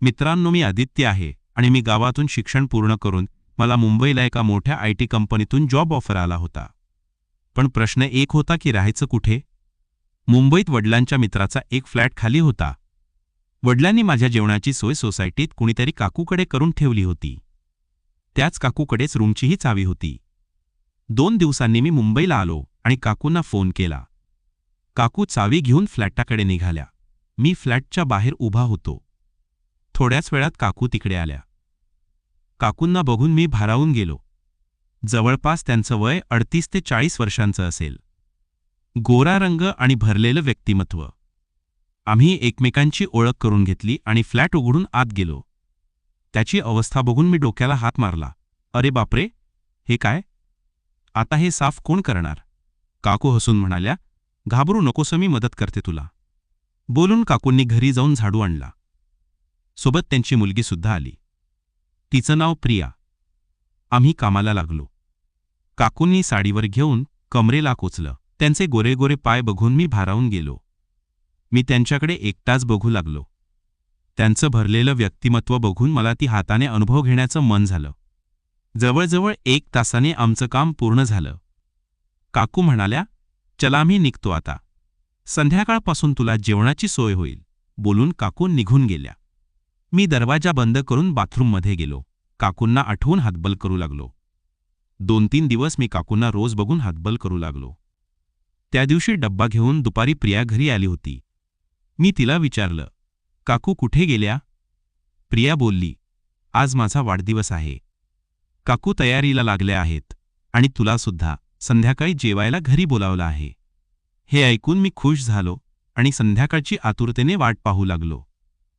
मित्रांनो, मी आदित्य आहे आणि मी गावातून शिक्षण पूर्ण करून मला मुंबईला एका मोठ्या IT कंपनीतून जॉब ऑफर आला होता. पण प्रश्न एक होता की राहायचं कुठे? मुंबईत वडिलांच्या मित्राचा एक फ्लॅट खाली होता. वडिलांनी माझ्या जेवणाची सोय सोसायटीत कुणीतरी काकूकडे करून ठेवली होती. त्याच काकूकडेच रूमचीही चावी होती. 2 दिवसांनी मी मुंबईला आलो आणि काकूंना फोन केला. काकू चावी घेऊन फ्लॅटाकडे निघाल्या. मी फ्लॅटच्या बाहेर उभा होतो. थोड्याच वेळात काकू तिकडे आल्या. काकूंना बघून मी भारावून गेलो. जवळपास त्यांचं वय 38 ते 40 वर्षांचं असेल. गोरा रंग आणि भरलेलं व्यक्तिमत्व. आम्ही एकमेकांची ओळख करून घेतली आणि फ्लॅट उघडून आत गेलो. त्याची अवस्था बघून मी डोक्याला हात मारला. अरे बापरे, हे काय? आता हे साफ कोण करणार? काकू हसून म्हणाल्या, घाबरू नकोस, मी मदत करते तुला. बोलून काकूंनी घरी जाऊन झाडू आणला. सोबत त्यांची मुलगी सुद्धा आली. तिचं नाव प्रिया. आम्ही कामाला लागलो. काकूंनी साडीवर घेऊन कमरेला कोचलं. त्यांचे गोरे पाय बघून मी भारावून गेलो. मी त्यांच्याकडे एकटाच बघू लागलो. त्यांचं भरलेलं व्यक्तिमत्व बघून मला ती हाताने अनुभव घेण्याचं मन झालं. जवळजवळ 1 तासाने आमचं काम पूर्ण झालं. काकू म्हणाल्या, चला आम्ही निघतो आता. संध्याकाळपासून तुला जेवणाची सोय होईल. बोलून काकू निघून गेल्या. मी दरवाजा बंद करून बाथरूममध्ये गेलो. काकूंना आठवून हातबल करू लागलो. 2-3 दिवस मी काकूंना रोज बघून हातबल करू लागलो. त्या दिवशी डब्बा घेऊन दुपारी प्रिया घरी आली होती. मी तिला विचारलं, काकू कुठे गेल्या? प्रिया बोलली, आज माझा वाढदिवस आहे. काकू तयारीला लागल्या आहेत आणि तुला सुद्धा संध्याकाळी जेवायला घरी बोलावलं आहे. हे ऐकून मी खुश झालो आणि संध्याकाळची आतुरतेने वाट पाहू लागलो.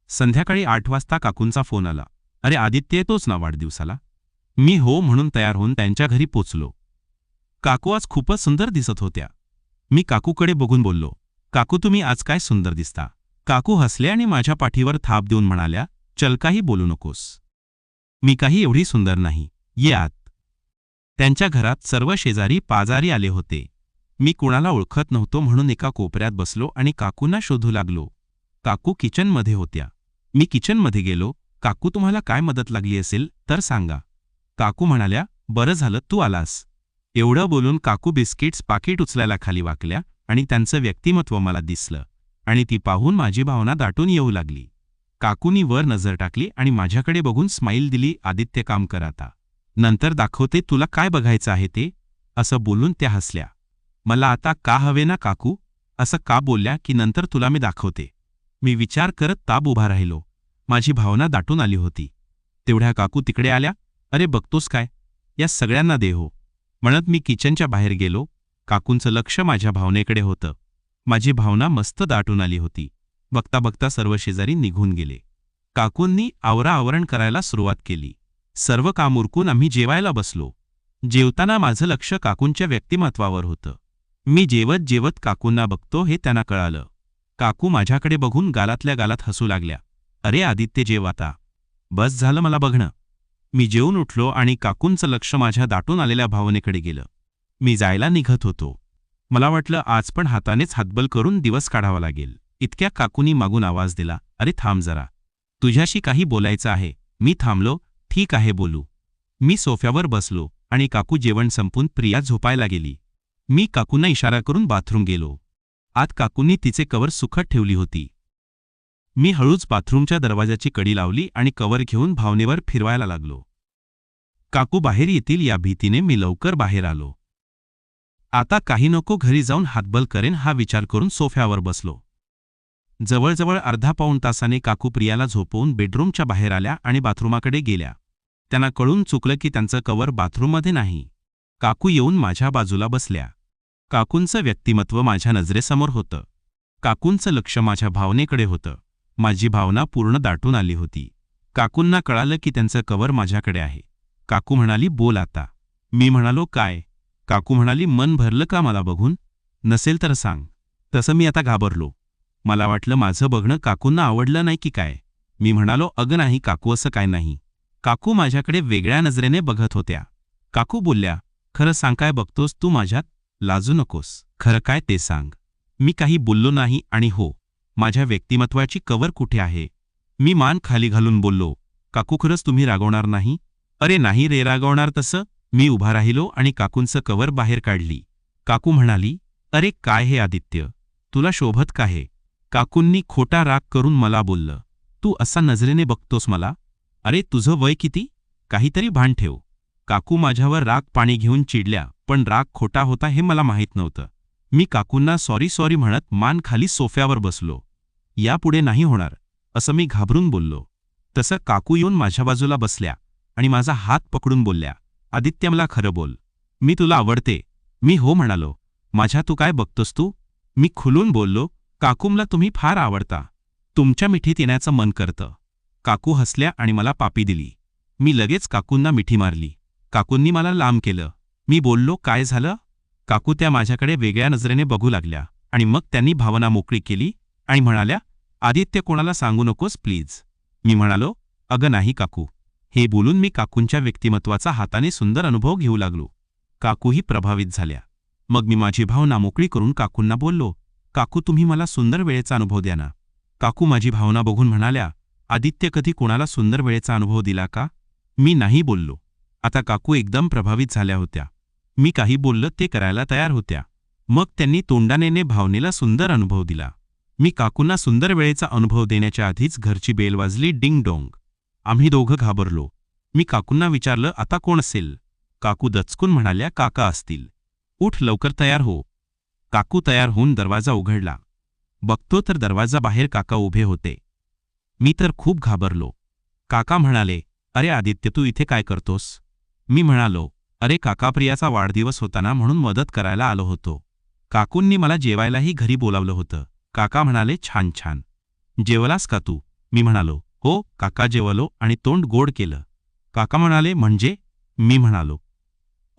संध्याकाळी 8 वाजता काकूंचा फोन आला. अरे आदित्य, येतोच ना वाढदिवसाला? मी हो म्हणून तयार होऊन त्यांच्या घरी पोचलो. काकू आज खूपच सुंदर दिसत होत्या. मी काकूकडे बघून बोललो, काकू तुम्ही आज काय सुंदर दिसता. काकू हसले आणि माझ्या पाठीवर थाप देऊन म्हणाल्या, चल काही बोलू नकोस. मी काही एवढी सुंदर नाही, ये आत. त्यांच्या घरात सर्व शेजारी पाजारी आले होते. मी कुणाला ओळखत नव्हतो म्हणून एका कोपऱ्यात बसलो आणि काकूंना शोधू लागलो. काकू किचनमध्ये होत्या. मी किचनमध्ये गेलो. काकू तुम्हाला काय मदत लागली असेल तर सांगा. काकू म्हणाल्या, बरं झालं तू आलास. एवढं बोलून काकू बिस्किट्स पाकिट उचलायला खाली वाकल्या आणि त्यांचं व्यक्तिमत्व मला दिसलं आणि ती पाहून माझी भावना दाटून येऊ लागली. काकूंनी वर नजर टाकली आणि माझ्याकडे बघून स्माईल दिली. आदित्य, काम कर आता. नंतर दाखवते तुला काय बघायचं आहे ते, असं बोलून त्या हसल्या. मला आता का हवे ना काकू, असं का बोलल्या की नंतर तुला मी दाखवते. मी विचार करत ताब उभा राहिलो. माझी भावना दाटून आली होती. तेवढ्या काकू तिकडे आल्या. अरे बघतोस काय, या सगळ्यांना दे हो म्हणत मी किचनच्या बाहेर गेलो. काकूंचं लक्ष माझ्या भावनेकडे होतं. माझी भावना मस्त दाटून आली होती. बघता बघता सर्व शेजारी निघून गेले. काकूंनी आवराआवरण करायला सुरुवात केली. सर्व काम उरकून आम्ही जेवायला बसलो. जेवताना माझं लक्ष काकूंच्या व्यक्तिमत्वावर होतं. मी जेवत जेवत काकूंना बघतो हे त्यांना कळालं. काकू माझ्याकडे बघून गालातल्या गालात हसू लागल्या. अरे आदित्य, जेव आता. बस झालं मला बघणं. मी जेवून उठलो आणि काकूंचं लक्ष माझ्या दाटून आलेल्या भावनेकडे गेलं. मी जायला निघत होतो. मला वाटलं आज पण हातानेच हातबल करून दिवस काढावा लागेल. इतक्या काकूंनी मागून आवाज दिला, अरे थांब जरा, तुझ्याशी काही बोलायचं आहे. मी थांबलो. ठीक आहे बोलू. मी सोफ्यावर बसलो आणि काकू जेवण संपून प्रिया झोपायला गेली. मी काकूंना इशारा करून बाथरूम गेलो. आत काकूंनी तिचे कवर सुखत ठेवली होती. मी हळूच बाथरूमच्या दरवाजाची कडी लावली आणि कवर घेऊन भावनेवर फिरवायला लागलो. काकू बाहेर येतील या भीतीने मी लवकर बाहेर आलो. आता काही नको, घरी जाऊन हातबल करेन हा विचार करून सोफ्यावर बसलो. जवळजवळ अर्धा-पाऊण तासाने काकू प्रियाला झोपवून बेडरूमच्या बाहेर आल्या आणि बाथरूमाकडे गेल्या. त्यांना कळून चुकलं की त्यांचं कवर बाथरूममध्ये नाही. काकू येऊन माझ्या बाजूला बसल्या. काकूंचं व्यक्तिमत्व माझ्या नजरेसमोर होतं. काकूंचं लक्ष माझ्या भावनेकडे होतं. माझी भावना पूर्ण दाटून आली होती. काकूंना कळालं की त्यांचं कवर माझ्याकडे आहे. काकू म्हणाली, बोल आता. मी म्हणालो, काय? काकू म्हणाली, मन भरलं का मला बघून? नसेल तर सांग. तसं मी आता घाबरलो. मला वाटलं माझं बघणं काकूंना आवडलं नाही की काय. मी म्हणालो, अगं नाही काकू, असं काय नाही. काकू माझ्याकडे वेगळ्या नजरेने बघत होत्या. काकू बोलल्या, खरं सांग, काय बघतोस तू माझ्यात? लाजू नकोस, खरं काय ते सांग. मी काही बोललो नाही आणि हो, माझ्या व्यक्तिमत्वाची कवर कुठे आहे मी मान खाली घालून बोललो, काकू खरंच तुम्ही रागवणार नाही? अरे नाही रे रागवणार तसं. मी उभा राहिलो आणि काकूंचं कवर बाहेर काढली. काकू म्हणाली, अरे काय हे आदित्य, तुला शोभत का हे? काकूंनी खोटा राग करून मला बोललं, तू असा नजरेने बघतोस मला? अरे तुझं वय किती? काहीतरी भान ठेव. काकू माझ्यावर राग पाणी घेऊन चिडल्या, पण राग खोटा होता हे मला माहीत नव्हतं. मी काकूंना सॉरी सॉरी म्हणत मान खाली सोफ्यावर बसलो. यापुढे नाही होणार असं मी घाबरून बोललो. तसं काकू येऊन माझ्या बाजूला बसल्या आणि माझा हात पकडून बोलल्या, आदित्य मला खरं बोल, मी तुला आवडते. मी हो म्हणालो. माझ्या तू काय बघतोस तू? मी खुलून बोललो, काकू मला तुम्ही फार आवडता. तुमच्या मिठीत येण्याचं मन करतं. काकू हसल्या आणि मला पापी दिली. मी लगेच काकूंना मिठी मारली. काकूंनी मला लांब केलं. मी बोललो, काय झालं? काकू त्या माझ्याकडे वेगळ्या नजरेने बघू लागल्या आणि मग त्यांनी भावना मोकळी केली आणि म्हणाल्या, आदित्य कोणाला सांगू नकोस प्लीज. मी म्हणालो, अगं नाही काकू. हे बोलून मी काकूंच्या व्यक्तिमत्वाचा हाताने सुंदर अनुभव घेऊ लागलो. काकूही प्रभावित झाल्या. मग मी माझी भावना मोकळी करून काकूंना बोललो, काकू तुम्ही मला सुंदर वेळेचा अनुभव द्या ना. काकू माझी भावना बघून म्हणाल्या, आदित्य कधी कोणाला सुंदर वेळेचा अनुभव दिला का? मी नाही बोललो. आता काकू एकदम प्रभावित झाल्या होत्या. मी काही बोललं ते करायला तयार होत्या. मग त्यांनी तोंडाने भावनेला सुंदर अनुभव दिला. मी काकूंना सुंदर वेळेचा अनुभव देण्याच्या आधीच घरची बेल वाजली, डिंग डोंग. आम्ही दोघं घाबरलो. मी काकूंना विचारलं, आता कोण असेल? काकू दचकून म्हणाल्या, काका असतील. उठ लवकर तयार हो. काकू तयार होऊन दरवाजा उघडला. बघतो तर दरवाजा बाहेर काका उभे होते. मी तर खूप घाबरलो. काका म्हणाले, अरे आदित्य तू इथे काय करतोस? मी म्हणालो, अरे काका प्रियाचा वाढदिवस होता ना म्हणून मदत करायला आलो होतो. काकूंनी मला जेवायलाही घरी बोलावलं होतं. काका म्हणाले, छान छान. जेवलास का तू? मी म्हणालो, हो काका जेवलो आणि तोंड गोड केलं. काका म्हणाले, म्हणजे? मी म्हणालो,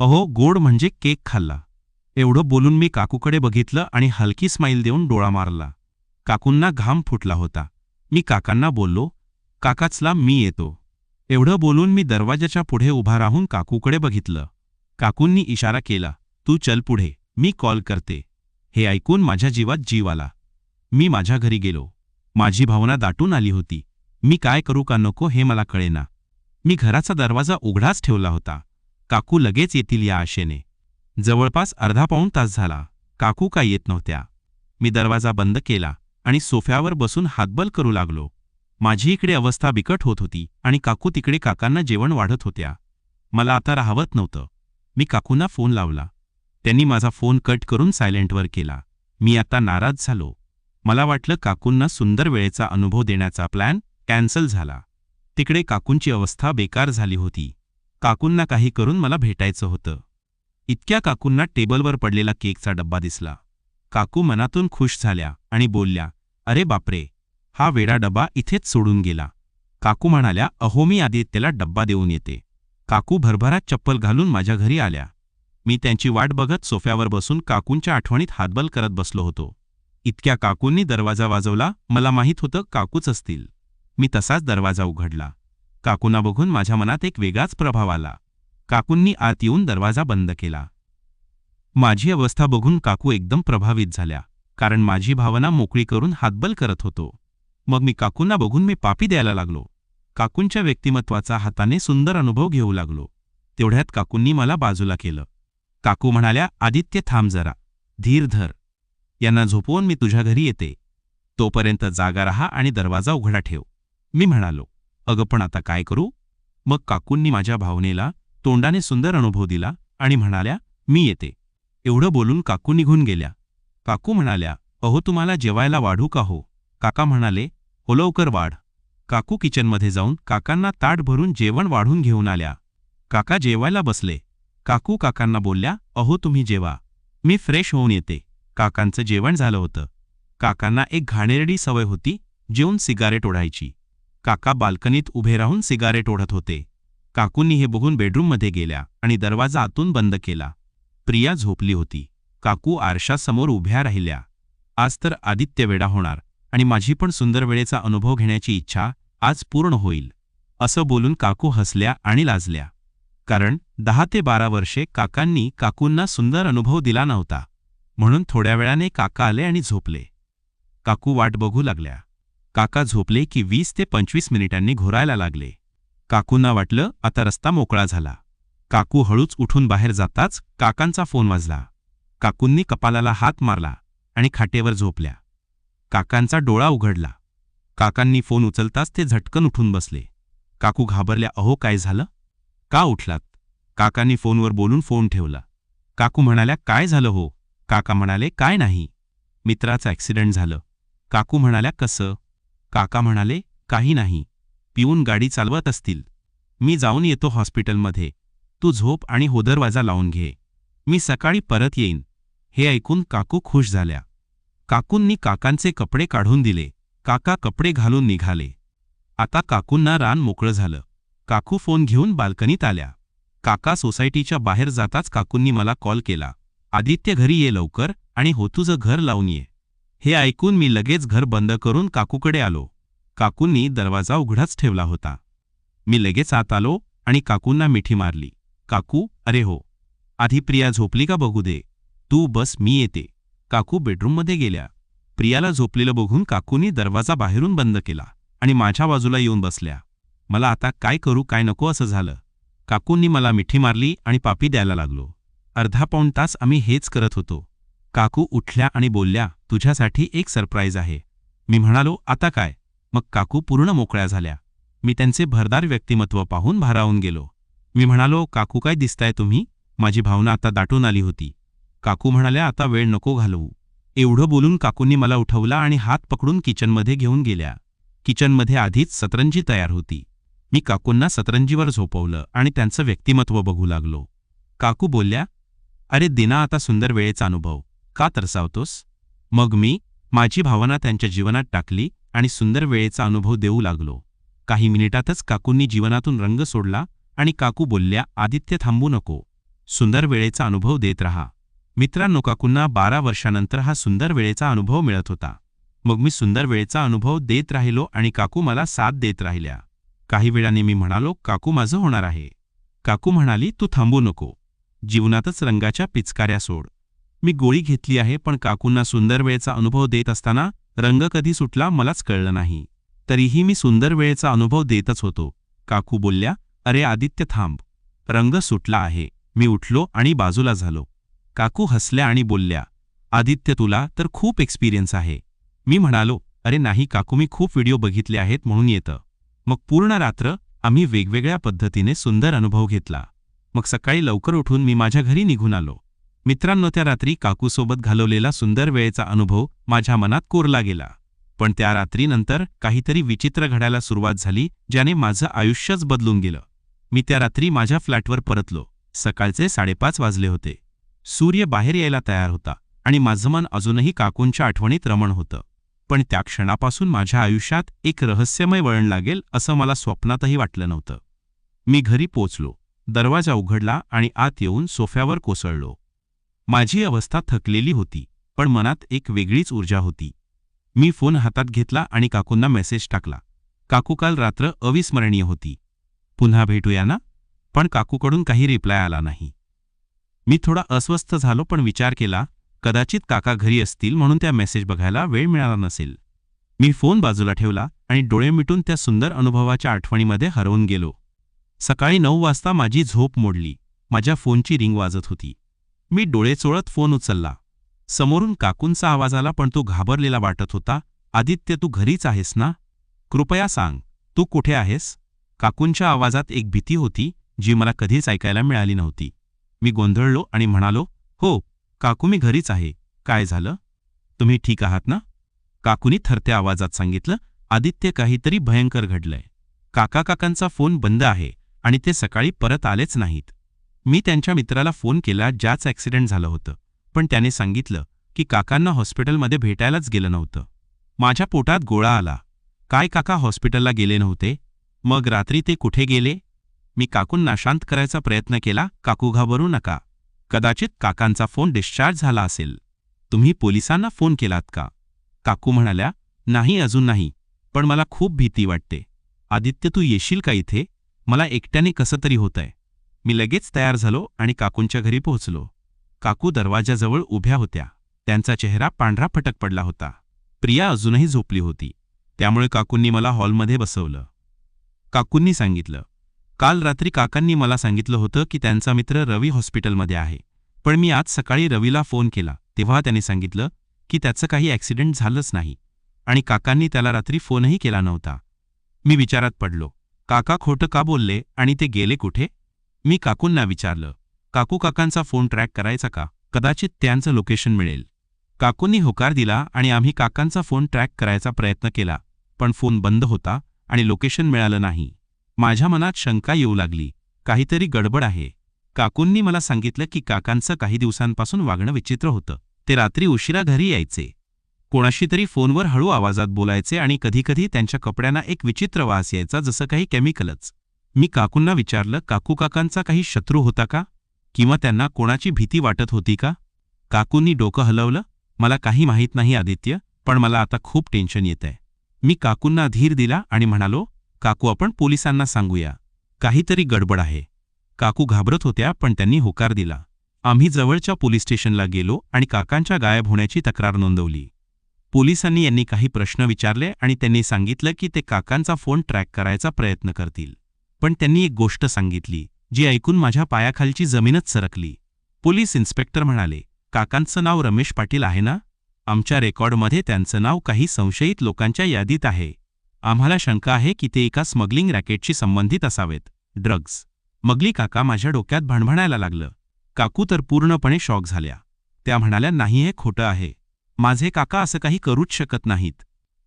अहो गोड म्हणजे केक खाल्ला. एवढं बोलून मी काकूकडे बघितलं आणि हलकी स्माईल देऊन डोळा मारला. काकूंना घाम फुटला होता. मी काकांना बोललो, काकाचला मी येतो. एवढं बोलून मी दरवाजाच्या पुढे उभा राहून काकूकडे बघितलं. काकूंनी इशारा केला, तू चल पुढे, मी कॉल करते. हे ऐकून माझ्या जीवात जीव आला. मी माझ्या घरी गेलो. माझी भावना दाटून आली होती. मी काय करू का नको हे मला कळेना. मी घराचा दरवाजा उघडाच ठेवला होता. काकू लगेच येतील या आशेने. जवळपास अर्धा पाऊण तास झाला. काकू काय येत नव्हत्या. मी दरवाजा बंद केला आणि सोफ्यावर बसून हातबल करू लागलो. माझी इकडे अवस्था बिकट होत होती आणि काकू तिकडे काकांना जेवण वाढत होत्या. मला आता राहवत नव्हतं. मी काकूंना फोन लावला. त्यांनी माझा फोन कट करून सायलेंटवर केला. मी आता नाराज झालो. मला वाटलं काकूंना सुंदर वेळेचा अनुभव देण्याचा प्लॅन कॅन्सल झाला. तिकडे काकूंची अवस्था बेकार झाली होती. काकूंना काही करून मला भेटायचं होतं. इतक्या काकूंना टेबलवर पडलेला केकचा डब्बा दिसला. काकू मनातून खुश झाल्या आणि बोलल्या, अरे बापरे, हा वेडा डब्बा इथेच सोडून गेला. काकू म्हणाल्या, अहो मी आदित्यला डब्बा देऊन येते. काकू भरभरात चप्पल घालून माझ्या घरी आल्या. मी त्यांची वाट बघत सोफ्यावर बसून काकूंच्या आठवणीत हातबल करत बसलो होतो. इतक्या काकूंनी दरवाजा वाजवला. मला माहीत होतं काकूच असतील. मी तसाच दरवाजा उघडला. काकूंना बघून माझ्या मनात एक वेगळाच प्रभाव आला. काकूंनी आत येऊन दरवाजा बंद केला. माझी अवस्था बघून काकू एकदम प्रभावित झाल्या, कारण माझी भावना मोकळी करून हातबल करत होतो. मग मी काकूंना बघून मी पापी द्यायला लागलो. काकूंच्या व्यक्तिमत्वाचा हाताने सुंदर अनुभव घेऊ लागलो. तेवढ्यात काकूंनी मला बाजूला केलं. काकू म्हणाल्या, आदित्य थांब जरा, धीर धर. यांना झोपवून मी तुझ्या घरी येते. तोपर्यंत जागा राहा आणि दरवाजा उघडा ठेव. मी म्हणालो, अगं पण आता काय करू? मग काकूंनी माझ्या भावनेला तोंडाने सुंदर अनुभव दिला आणि म्हणाल्या, मी येते. एवढं बोलून काकू निघून गेल्या. काकू म्हणाल्या, अहो तुम्हाला जेवायला वाढू का हो? काका म्हणाले, हो लवकर वाढ. काकू किचनमध्ये जाऊन काकांना ताट भरून जेवण वाढून घेऊन आल्या. काका जेवायला बसले. काकू काकांना बोलल्या, अहो तुम्ही जेवा, मी फ्रेश होऊन येते. काकांचं जेवण झालं होतं. काकांना एक घाणेरडी सवय होती, जेवून सिगारेट ओढायची. काका बाल्कनीत उभे राहून सिगारेट ओढत होते. काकूंनी हे बघून बेडरूममध्ये गेल्या आणि दरवाजा आतून बंद केला. प्रिया झोपली होती. काकू आरशासमोर उभ्या राहिल्या. आज तर आदित्य वेडा होणार आणि माझी पण सुंदर वेळेचा अनुभव घेण्याची इच्छा आज पूर्ण होईल, असं बोलून काकू हसल्या आणि लाजल्या. कारण 10 ते 12 वर्षे काकांनी काकूंना सुंदर अनुभव दिला नव्हता. म्हणून थोड्या वेळाने काका आले आणि झोपले. काकू वाट बघू लागल्या. काका झोपले की 20 ते 25 मिनिटांनी घोरायला लागले. काकूंना वाटलं आता रस्ता मोकळा झाला. काकू हळूच उठून बाहेर जाताच काकांचा फोन वाजला. काकूंनी कपालाला हात मारला आणि खाटेवर झोपल्या. काकांचा डोळा उघडला. काकांनी फोन उचलताच ते झटकन उठून बसले. काकू घाबरल्या. अहो, काय झालं? का उठलात? काकांनी फोनवर बोलून फोन ठेवला. काकू म्हणाल्या, काय झालं हो? काका म्हणाले, काय नाही, मित्राचं ॲक्सिडेंट झालं. काकू म्हणाल्या, कसं? काका म्हणाले, काही नाही, पिऊन गाडी चालवत असतील. मी जाऊन येतो हॉस्पिटलमध्ये, तू झोप आणि दरवाजा लावून घे, मी सकाळी परत येईन. हे ऐकून काकू खुश झाल्या. काकूंनी काकांचे कपडे काढून दिले. काका कपडे घालून निघाले. आता काकूंना रान मोकळं झालं. काकू फोन घेऊन बाल्कनीत आल्या. काका सोसायटीच्या बाहेर जाताच काकूंनी मला कॉल केला. आदित्य, घरी ये लवकर आणि तुझं घर लावून ये. हे ऐकून मी लगेच घर बंद करून काकूकडे आलो. काकूंनी दरवाजा उघडाच ठेवला होता. मी लगेच आत आलो आणि काकूंना मिठी मारली. काकू, अरे हो, आधी प्रिया झोपली का बघू दे, तू बस, मी येते. काकू बेडरूममध्ये गेल्या. प्रियाला झोपलेलं बघून काकूंनी दरवाजा बाहेरून बंद केला आणि माझ्या बाजूला येऊन बसल्या. मला आता काय करू काय नको असं झालं. काकूंनी मला मिठी मारली आणि पापी द्यायला लागलो. अर्धा पाऊण तास आम्ही हेच करत होतो. काकू उठल्या आणि बोलल्या, तुझ्यासाठी एक सरप्राईज आहे. मी म्हणालो, आता काय? मग काकू पूर्ण मोकळ्या झाल्या. मी त्यांचे भरदार व्यक्तिमत्व पाहून भारावून गेलो. मी म्हणालो, काकू काय दिसताय तुम्ही? माझी भावना आता दाटून आली होती. काकू म्हणाल्या, आता वेळ नको घालवू. एवढं बोलून काकूंनी मला उठवला आणि हात पकडून किचनमध्ये घेऊन गेल्या. किचनमध्ये आधीच सतरंजी तयार होती. मी काकूंना सतरंजीवर झोपवलं आणि त्यांचं व्यक्तिमत्व बघू लागलो. काकू बोलल्या, अरे दिना, आता सुंदर वेळेचा अनुभव का तरसावतोस? मग मी माझी भावना त्यांच्या जीवनात टाकली आणि सुंदर वेळेचा अनुभव देऊ लागलो. काही मिनिटातच काकूंनी जीवनातून रंग सोडला आणि काकू बोलल्या, आदित्य, थांबू नको, सुंदर वेळेचा अनुभव देत रहा. मित्रांनो, काकूंना 12 वर्षानंतर हा सुंदर वेळेचा अनुभव मिळत होता. मग मी सुंदर वेळेचा अनुभव देत राहिलो आणि काकू मला साथ देत राहिल्या. काही वेळाने मी म्हणालो, काकू, माझं होणार आहे. काकू म्हणाली, तू थांबू नको, जीवनातच रंगाच्या पिचकाऱ्या सोड. मी गोळी घेतली आहे, पण काकूंना सुंदर वेळेचा अनुभव देत असताना रंग कधी सुटला मलाच कळलं नाही. तरीही मी सुंदर वेळेचा अनुभव देतच होतो. काकू बोलल्या, अरे आदित्य, थांब, रंग सुटला आहे. मी उठलो आणि बाजूला झालो. काकू हसल्या आणि बोलल्या, आदित्य, तुला तर खूप एक्सपिरियन्स आहे. मी म्हणालो, अरे नाही काकू, मी खूप व्हिडिओ बघितले आहेत म्हणून येतं. मग पूर्ण रात्र आम्ही वेगवेगळ्या पद्धतीने सुंदर अनुभव घेतला. मग सकाळी लवकर उठून मी माझ्या घरी निघून आलो. मित्रांनो, त्या रात्री काकूसोबत घालवलेला सुंदर वेळेचा अनुभव माझ्या मनात कोरला गेला. पण त्या रात्रीनंतर काहीतरी विचित्र घडायला सुरुवात झाली, ज्याने माझं आयुष्यच बदलून गेलं. मी त्या रात्री माझ्या फ्लॅटवर परतलो. सकाळचे 5:30 वाजले होते. सूर्य बाहेर यायला तयार होता आणि माझं मन अजूनही काकूंच्या आठवणीत रमण होतं. पण त्या क्षणापासून माझ्या आयुष्यात एक रहस्यमय वळण लागेल असं मला स्वप्नातही वाटलं नव्हतं. मी घरी पोचलो, दरवाजा उघडला आणि आत येऊन सोफ्यावर कोसळलो. माझी अवस्था थकलेली होती, पण मनात एक वेगळीच ऊर्जा होती. मी फोन हातात घेतला आणि काकूंना मेसेज टाकला. काकू, काल रात्र अविस्मरणीय होती, पुन्हा भेटूया ना? पण काकूकडून काही रिप्लाय आला नाही. मी थोडा अस्वस्थ झालो, पण विचार केला, कदाचित काका घरी असतील म्हणून त्या मेसेज बघायला वेळ मिळाला नसेल. मी फोन बाजूला ठेवला आणि डोळे मिटून त्या सुंदर अनुभवाच्या आठवणीमध्ये हरवून गेलो. सकाळी 9 वाजता माझी झोप मोडली. माझ्या फोनची रिंग वाजत होती. मी डोळे चोळत फोन उचलला. समोरून काकूंचा आवाज आला, पण तो घाबरलेला वाटत होता. आदित्य, तू घरीच आहेस ना? कृपया सांग, तू कुठे आहेस? काकूंच्या आवाजात एक भीती होती जी मला कधीच ऐकायला मिळाली नव्हती. मी गोंधळलो आणि म्हणालो, हो काकू, मी घरीच आहे. काय झालं? तुम्ही ठीक आहात ना? काकूंनी थरत्या आवाजात सांगितलं, आदित्य, काहीतरी भयंकर घडलंय. काकांचा फोन बंद आहे आणि ते सकाळी परत आलेच नाहीत. मी त्यांच्या मित्राला फोन केला ज्याचं ॲक्सिडेंट झालं होतं, पण त्याने सांगितलं की काकांना हॉस्पिटलमध्ये भेटायलाच गेलं नव्हतं. माझ्या पोटात गोळा आला. काय, काका हॉस्पिटलला गेले नव्हते? मग रात्री ते कुठे गेले? मी काकूंना शांत करायचा प्रयत्न केला. काकू, घाबरू नका, कदाचित काकांचा फोन डिस्चार्ज झाला असेल. तुम्ही पोलिसांना फोन केलात का? काकू म्हणाल्या, नाही, अजून नाही, पण मला खूप भीती वाटते. आदित्य, तू येशील का इथे? मला एकट्याने कसं तरी होतंय. मी लगेच तयार झालो आणि काकूंच्या घरी पोहोचलो. काकू दरवाजाजवळ उभ्या होत्या. त्यांचा चेहरा पांढरा फटक पडला होता. प्रिया अजूनही झोपली होती. त्यामुळे काकूंनी मला हॉलमध्ये बसवलं. काकूंनी सांगितलं, काल रात्री काकांनी मला सांगितलं होतं की त्यांचा मित्र रवी हॉस्पिटलमध्ये आहे, पण मी आज सकाळी रवीला फोन केला तेव्हा त्याने सांगितलं की त्याचं काही ॲक्सिडेंट झालंच नाही आणि काकांनी त्याला रात्री फोनही केला नव्हता. मी विचारात पडलो, काका खोटं का बोलले आणि ते गेले कुठे? मी काकूंना विचारलं, काकू काकांचा फोन ट्रॅक करायचा का? कदाचित त्यांचं लोकेशन मिळेल. काकूंनी होकार दिला आणि आम्ही काकांचा फोन ट्रॅक करायचा प्रयत्न केला, पण फोन बंद होता आणि लोकेशन मिळालं नाही. माझ्या मनात शंका येऊ लागली, काहीतरी गडबड आहे. काकूंनी मला सांगितलं की काकांचं काही दिवसांपासून वागणं विचित्र होतं. ते रात्री उशिरा घरी यायचे, कोणाशी तरी फोनवर हळू आवाजात बोलायचे आणि कधीकधी त्यांच्या कपड्यांना एक विचित्र वास यायचा, जसं काही केमिकलच. मी काकूंना विचारलं, काकू काकांचा काही शत्रू होता का किंवा त्यांना कोणाची भीती वाटत होती का? काकूंनी डोकं हलवलं, मला काही माहीत नाही आदित्य, पण मला आता खूप टेन्शन येतंय. मी काकूंना धीर दिला आणि म्हणालो, काकू आपण पोलिसांना सांगूया, काहीतरी गडबड आहे. काकू घाबरत होत्या पण त्यांनी होकार दिला. आम्ही जवळच्या पोलीस स्टेशनला गेलो आणि काकांच्या गायब होण्याची तक्रार नोंदवली. पोलिसांनी यांनी काही प्रश्न विचारले आणि त्यांनी सांगितलं की ते काकांचा फोन ट्रॅक करायचा प्रयत्न करतील. पण त्यांनी एक गोष्ट सांगितली जी ऐकून माझ्या पायाखालची जमीनच सरकली. पोलीस इन्स्पेक्टर म्हणाले, काकांचं नाव रमेश पाटील आहे ना? आमच्या रेकॉर्डमध्ये त्यांचं नाव काही संशयित लोकांच्या यादीत आहे. आम्हाला शंका आहे की ते एका स्मगलिंग रॅकेटशी संबंधित असावेत, ड्रग्ज. मगली काका माझ्या डोक्यात भणभणायला लागलं. काकू तर पूर्णपणे शॉक झाल्या. त्या म्हणाल्या, नाही हे खोटं आहे, माझे काका असं काही करूच शकत नाहीत.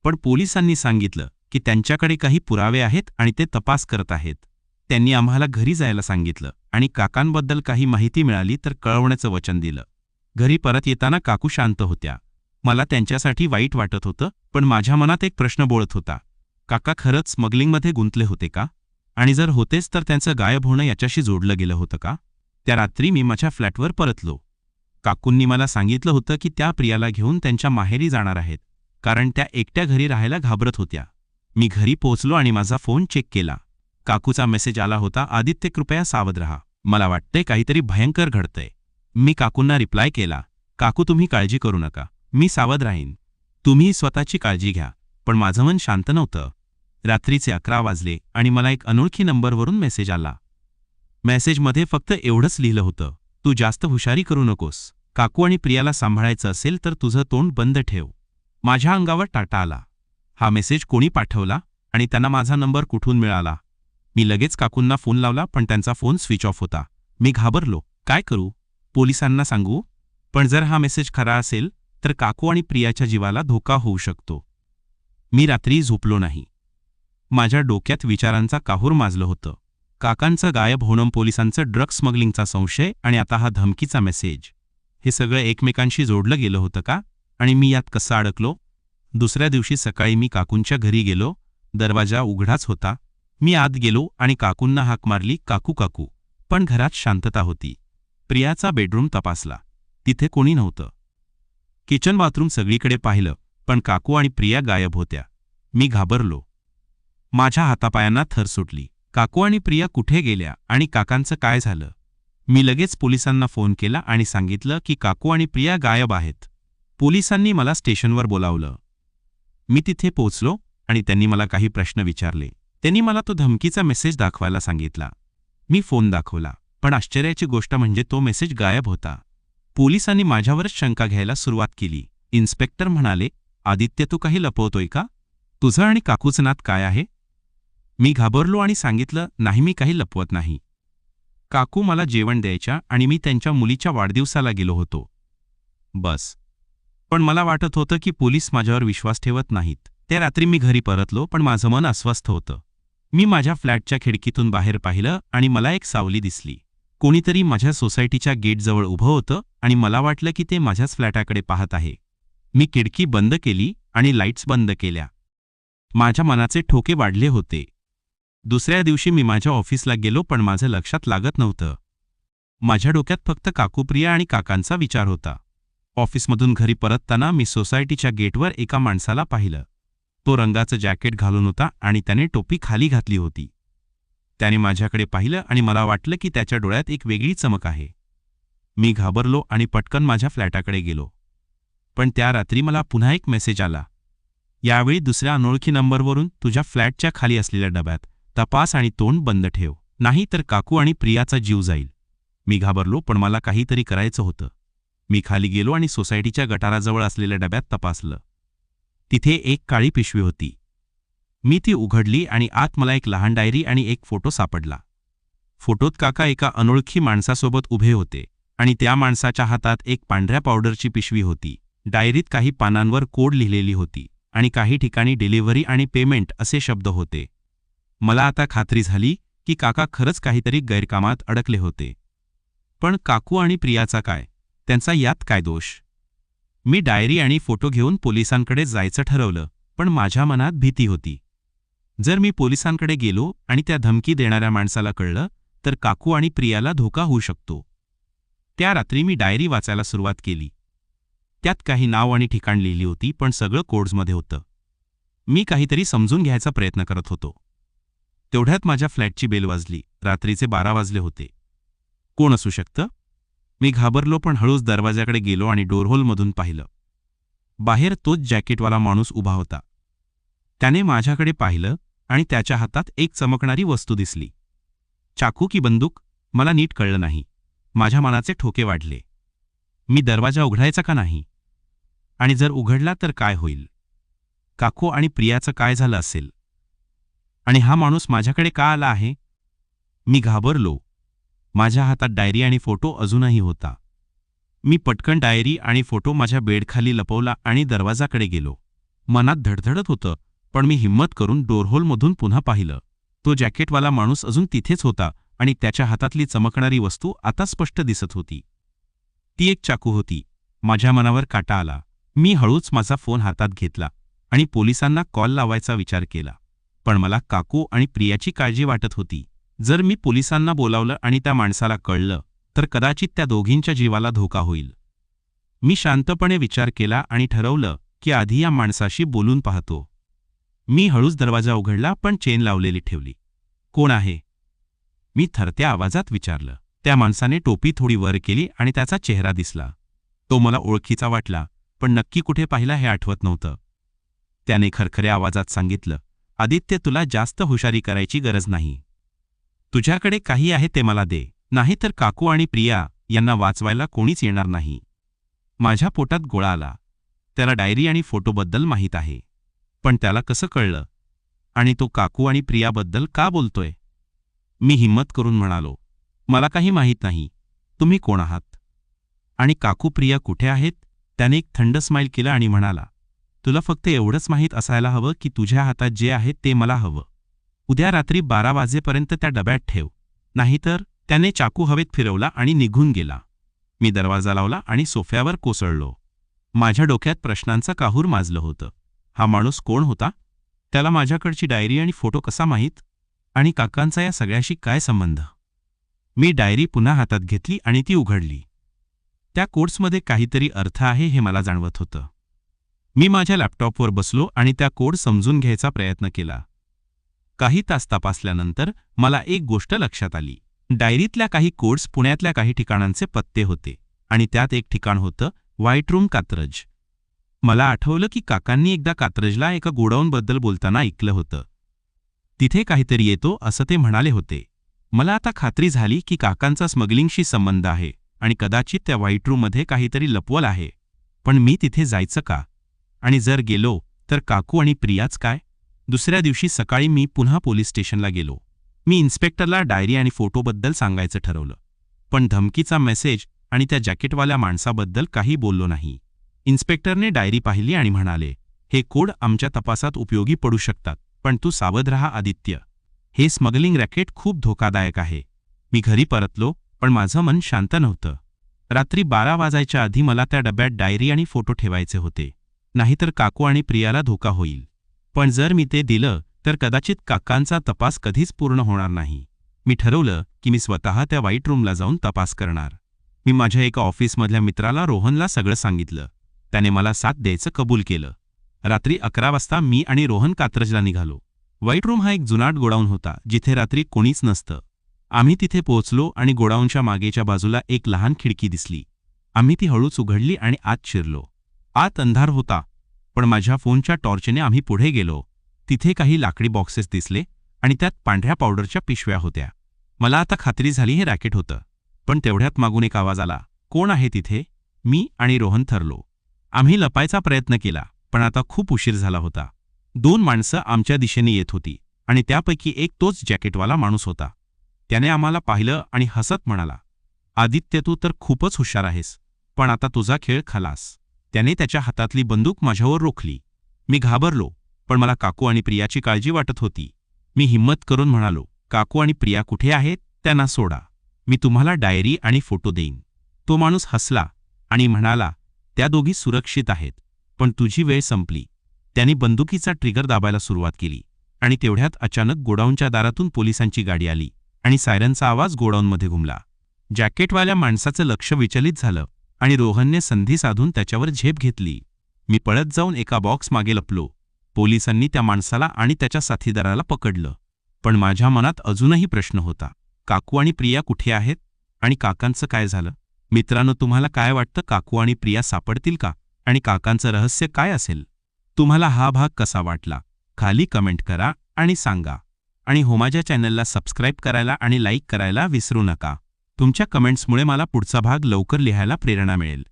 पण पोलिसांनी सांगितलं की त्यांच्याकडे काही पुरावे आहेत आणि ते तपास करत आहेत. त्यांनी आम्हाला घरी जायला सांगितलं आणि काकांबद्दल काही माहिती मिळाली तर कळवण्याचं वचन दिलं. घरी परत येताना काकू शांत होत्या. मला त्यांच्यासाठी वाईट वाटत होतं, पण माझ्या मनात एक प्रश्न बोळत होता, काका खरंच स्मगलिंगमध्ये गुंतले होते का? आणि जर होतेच तर त्यांचं गायब होणं याच्याशी जोडलं गेलं होतं का? त्या रात्री मी माझ्या फ्लॅटवर परतलो. काकूंनी मला सांगितलं होतं की त्या प्रियाला घेऊन त्यांच्या माहेरी जाणार आहेत, कारण त्या एकट्या घरी राहायला घाबरत होत्या. मी घरी पोहोचलो आणि माझा फोन चेक केला. काकूचा मेसेज आला होता, आदित्य कृपया सावध रहा, मला वाटतंय काहीतरी भयंकर घडतंय. मी काकूंना रिप्लाय केला, काकू तुम्ही काळजी करू नका, मी सावध राहीन. तुम्ही स्वतःची काळजी घ्या. पण माझं मन शांत नव्हतं. रात्रीचे 11 वाजले आणि मला एक अनोळखी नंबरवरून मेसेज आला. मेसेजमध्ये फक्त एवढंच लिहिलं होतं, तू जास्त हुशारी करू नकोस. काकू आणि प्रियाला सांभाळायचं असेल तर तुझं तोंड बंद ठेव. माझ्या अंगावर टाटा आला. हा मेसेज कोणी पाठवला आणि त्यांना माझा नंबर कुठून मिळाला? मी लगेच काकूंना फोन लावला पण त्यांचा फोन स्विच ऑफ होता. मी घाबरलो, काय करू? पोलिसांना सांगू? पण जर हा मेसेज खरा असेल तर काकू आणि प्रियाच्या जीवाला धोका होऊ शकतो. मी रात्री झोपलो नाही. माझ्या डोक्यात विचारांचा काहूर माजलं होतं. काकांचं गायब होणं, पोलिसांचं ड्रग स्मगलिंगचा संशय आणि आता हा धमकीचा मेसेज. हे सगळं एकमेकांशी जोडलं गेलं होतं का? आणि मी यात कसं अडकलो? दुसऱ्या दिवशी सकाळी मी काकूंच्या घरी गेलो. दरवाजा उघडाच होता. मी आत गेलो आणि काकूंना हाक मारली, काकू काकू. पण घरात शांतता होती. प्रियाचा बेडरूम तपासला, तिथे कोणी नव्हतं. किचन बाथरूम सगळीकडे पाहिलं, पण काकू आणि प्रिया गायब होत्या. मी घाबरलो. माझ्या हातापायांना थर सुटली. काकू आणि प्रिया कुठे गेल्या आणि काकांचं काय झालं? मी लगेच पोलिसांना फोन केला आणि सांगितलं की काकू आणि प्रिया गायब आहेत. पोलिसांनी मला स्टेशनवर बोलावलं. मी तिथे पोहोचलो आणि त्यांनी मला काही प्रश्न विचारले. त्यांनी मला तो धमकीचा मेसेज दाखवायला सांगितला. मी फोन दाखवला, पण आश्चर्याची गोष्ट म्हणजे तो मेसेज गायब होता. पोलिसांनी माझ्यावरच शंका घ्यायला सुरुवात केली. इन्स्पेक्टर म्हणाले, आदित्य तू काही लपवतोय का? तुझं आणि काकूचं नात काय आहे? मी घाबरलो आणि सांगितलं, नाही मी काही लपवत नाही. काकू मला जेवण द्यायच्या आणि मी त्यांच्या मुलीच्या वाढदिवसाला गेलो होतो. बस. पण मला वाटत होतं की पोलीस माझ्यावर विश्वास ठेवत नाहीत. त्या रात्री मी घरी परतलो पण माझं मन अस्वस्थ होतं. मी माझ्या फ्लॅटच्या खिडकीतून बाहेर पाहिलं आणि मला एक सावली दिसली. कोणीतरी माझ्या सोसायटीच्या गेटजवळ उभं होतं आणि मला वाटलं की ते माझ्याच फ्लॅटाकडे पाहत आहे. मी खिडकी बंद केली आणि लाईट्स बंद केल्या. माझ्या मनाचे ठोके वाढले होते. दुसऱ्या दिवशी मी माझ्या ऑफिसला गेलो पण माझं लक्षात लागत नव्हतं. माझ्या डोक्यात फक्त काकूप्रिया आणि काकांचा विचार होता. ऑफिसमधून घरी परतताना मी सोसायटीच्या गेटवर एका माणसाला पाहिलं. तो रंगाचं जॅकेट घालून होता आणि त्याने टोपी खाली घातली होती. त्याने माझ्याकडे पाहिलं आणि मला वाटलं की त्याच्या डोळ्यात एक वेगळी चमक आहे. मी घाबरलो आणि पटकन माझ्या फ्लॅटाकडे गेलो. पण त्या रात्री मला पुन्हा एक मेसेज आला. यावेळी दुसऱ्या अनोळखी नंबरवरून तुझ्या फ्लॅटच्या खाली असलेल्या डब्यात तपास आणि तोंड बंद ठेव, नाही तर काकू आणि प्रियाचा जीव जाईल. मी घाबरलो, पण मला काहीतरी करायचं होतं. मी खाली गेलो आणि सोसायटीच्या गटाराजवळ असलेल्या डब्यात तपासलं. तिथे एक काळी पिशवी होती. मी ती उघडली आणि आत मला एक लहान डायरी आणि एक फोटो सापडला. फोटोत काका एका अनोळखी माणसासोबत उभे होते आणि त्या माणसाच्या हातात एक पांढऱ्या पावडरची पिशवी होती. डायरीत काही पानांवर कोड लिहिलेली होती आणि काही ठिकाणी डिलिव्हरी आणि पेमेंट असे शब्द होते. मला आता खात्री झाली की काका खरंच काहीतरी गैरकामात अडकले होते. पण काकू आणि प्रियाचा काय? त्यांचा यात काय दोष? मी डायरी आणि फोटो घेऊन पोलिसांकडे जायचं ठरवलं, पण माझ्या मनात भीती होती. जर मी पोलिसांकडे गेलो आणि त्या धमकी देणाऱ्या माणसाला कळलं तर काकू आणि प्रियाला धोका होऊ शकतो. त्या रात्री मी डायरी वाचायला सुरुवात केली. त्यात काही नाव आणि ठिकाण लिहिली होती, पण सगळं कोड्समध्ये होतं. मी काहीतरी समजून घ्यायचा प्रयत्न करत होतो. तेवढ्यात माझ्या फ्लॅटची बेल वाजली. रात्रीचे 12 वाजले होते. कोण असू शकतं? मी घाबरलो, पण हळूच दरवाजाकडे गेलो आणि डोरहोलमधून पाहिलं. बाहेर तोच जॅकेटवाला माणूस उभा होता. त्याने माझ्याकडे पाहिलं आणि त्याच्या हातात एक चमकणारी वस्तू दिसली. चाकू की बंदूक मला नीट कळलं नाही. माझ्या मनाचे ठोके वाढले. मी दरवाजा उघडायचा का नाही? आणि जर उघडला तर काय होईल? काकू आणि प्रियाचं काय झालं असेल? आणि हा माणूस माझ्याकडे का आला आहे? मी घाबरलो. माझ्या हातात डायरी आणि फोटो अजूनही होता. मी पटकन डायरी आणि फोटो माझ्या बेडखाली लपवला आणि दरवाजाकडे गेलो. मनात धडधडत होतं, पण मी हिम्मत करून डोरहोलमधून पुन्हा पाहिलं. तो जॅकेटवाला माणूस अजून तिथेच होता आणि त्याच्या हातातली चमकणारी वस्तू आता स्पष्ट दिसत होती. ती एक चाकू होती. माझ्या मनावर काटा आला. मी हळूच माझा फोन हातात घेतला आणि पोलिसांना कॉल लावायचा विचार केला. पण मला काकू आणि प्रियाची काळजी वाटत होती. जर मी पोलिसांना बोलावलं आणि त्या माणसाला कळलं तर कदाचित त्या दोघींच्या जीवाला धोका होईल. मी शांतपणे विचार केला आणि ठरवलं की आधी या माणसाशी बोलून पाहतो. मी हळूच दरवाजा उघडला, पण चेन लावलेली ठेवली. कोण आहे? मी थरत्या आवाजात विचारलं. त्या माणसाने टोपी थोडी वर केली आणि त्याचा चेहरा दिसला. तो मला ओळखीचा वाटला, पण नक्की कुठे पाहिला हे आठवत नव्हतं. त्याने खरखऱ्या आवाजात सांगितलं, आदित्य, तुला जास्त हुशारी करायची गरज नाही. तुझ्याकडे काही आहे ते मला दे, नाहीतर काकू आणि प्रिया यांना वाचवायला कोणीच येणार नाही. माझ्या पोटात गोळा आला. त्याला डायरी आणि फोटोबद्दल माहीत आहे, पण त्याला कसं कळलं? आणि तो काकू आणि प्रियाबद्दल का बोलतोय? मी हिम्मत करून म्हणालो, मला काही माहीत नाही. तुम्ही कोण आहात? आणि काकू प्रिया कुठे आहेत? त्याने एक थंड स्माईल केला आणि म्हणाला, तुला फक्त एवढंच माहीत असायला हवं की तुझ्या हातात जे आहे ते मला हवं. उद्या रात्री 12 वाजेपर्यंत त्या डब्यात ठेव, नाहीतर. त्याने चाकू हवेत फिरवला आणि निघून गेला. मी दरवाजा लावला आणि सोफ्यावर कोसळलो. माझ्या डोक्यात प्रश्नांचा काहूर माजलं होतं. हा माणूस कोण होता? त्याला माझ्याकडची डायरी आणि फोटो कसा माहीत? आणि काकांचा या सगळ्याशी काय संबंध? मी डायरी पुन्हा हातात घेतली आणि ती उघडली. त्या कोड्समध्ये काहीतरी अर्थ आहे हे मला जाणवत होतं. मी माझ्या लॅपटॉपवर बसलो आणि त्या कोड समजून घ्यायचा प्रयत्न केला. काही तास तपासल्यानंतर मला एक गोष्ट लक्षात आली. डायरीतल्या काही कोड्स पुण्यातल्या काही ठिकाणांचे पत्ते होते आणि त्यात एक ठिकाण होतं व्हाईट रूम, कात्रज. मला आठवलं की काकांनी एकदा कात्रजला एका गोडाऊनबद्दल बोलताना ऐकलं होतं. तिथे काहीतरी येतो असं ते म्हणाले होते. मला आता खात्री झाली की काकांचा स्मगलिंगशी संबंध आहे आणि कदाचित त्या व्हाईट रूममध्ये काहीतरी लपवलं आहे. पण मी तिथे जायचं का? आणि जर गेलो तर काकू आणि प्रियाच काय? दुसऱ्या दिवशी सकाळी मी पुन्हा पोलीस स्टेशनला गेलो. मी इन्स्पेक्टरला डायरी आणि फोटोबद्दल सांगायचं ठरवलं, पण धमकीचा मेसेज आणि त्या जॅकेटवाल्या माणसाबद्दल काही बोललो नाही. इन्स्पेक्टरने डायरी पाहिली आणि म्हणाले, हे कोड आमच्या तपासात उपयोगी पडू शकतात, पण तू सावध राहा आदित्य. हे स्मगलिंग रॅकेट खूप धोकादायक आहे. मी घरी परतलो, पण माझं मन शांत नव्हतं. रात्री 12 वाजायच्या आधी मला त्या डब्यात डायरी आणि फोटो ठेवायचे होते, नाहीतर काकू आणि प्रियाला धोका होईल. पण जर मी ते दिलं तर कदाचित काकांचा तपास कधीच पूर्ण होणार नाही. मी ठरवलं की मी स्वतः त्या व्हाईट रूमला जाऊन तपास करणार. मी माझ्या एका ऑफिसमधल्या मित्राला, रोहनला सगळं सांगितलं. त्याने मला साथ द्यायचं कबूल केलं. रात्री 11 वाजता मी आणि रोहन कात्रजला निघालो. व्हाईट रूम हा एक जुनाट गोडाऊन होता, जिथे रात्री कोणीच नसतं. आम्ही तिथे पोहोचलो आणि गोडाऊनच्या मागेच्या बाजूला एक लहान खिडकी दिसली. आम्ही ती हळूच उघडली आणि आत शिरलो. आत अंधार होता, पण माझ्या फोनच्या टॉर्चने आम्ही पुढे गेलो. तिथे काही लाकडी बॉक्सेस दिसले आणि त्यात पांढऱ्या पावडरच्या पिशव्या होत्या. मला आता खात्री झाली हे रॅकेट होतं. पण तेवढ्यात मागून एक आवाज आला, "कोण आहे तिथे?" मी आणि रोहन थरलो. आम्ही लपायचा प्रयत्न केला, पण आता खूप उशीर झाला होता. 2 माणसं आमच्या दिशेने येत होती आणि त्यापैकी एक तोच जॅकेटवाला माणूस होता. त्याने आम्हाला पाहिलं आणि हसत म्हणाला, "आदित्य, तू तर खूपच हुशार आहेस, पण आता तुझा खेळ खलास." त्याने त्याच्या हातातली बंदूक माझ्यावर रोखली. मी घाबरलो, पण मला काकू आणि प्रियाची काळजी वाटत होती. मी हिम्मत करून म्हणालो, "काकू आणि प्रिया कुठे आहेत? त्यांना सोडा. मी तुम्हाला डायरी आणि फोटो देईन." तो माणूस हसला आणि म्हणाला, "त्या दोघी सुरक्षित आहेत, पण तुझी वेळ संपली." त्यांनी बंदुकीचा ट्रिगर दाबायला सुरुवात केली आणि तेवढ्यात अचानक गोडाऊनच्या दारातून पोलिसांची गाडी आली आणि सायरनचा आवाज गोडाऊनमध्ये घुमला. जॅकेटवाल्या माणसाचं लक्ष विचलित झालं आणि रोहनने संधी साधून त्याच्यावर झेप घेतली. मी पळत जाऊन एका बॉक्स मागे लपलो. पोलिसांनी त्या माणसाला आणि त्याच्या साथीदाराला पकडलं. पण माझ्या मनात अजूनही प्रश्न होता, काकू आणि प्रिया कुठे आहेत आणि काकांचं काय झालं? मित्रांनो, तुम्हाला काय वाटतं, काकू आणि प्रिया सापडतील का आणि काकांचं रहस्य काय असेल? तुम्हाला हा भाग कसा वाटला? खाली कमेंट करा आणि सांगा. आणि हो, माझ्या चॅनलला सबस्क्राईब करायला आणि लाईक करायला विसरू नका. तुमच्या कमेंट्समुळे मला पुढचा भाग लवकर लिहायला प्रेरणा मिळेल.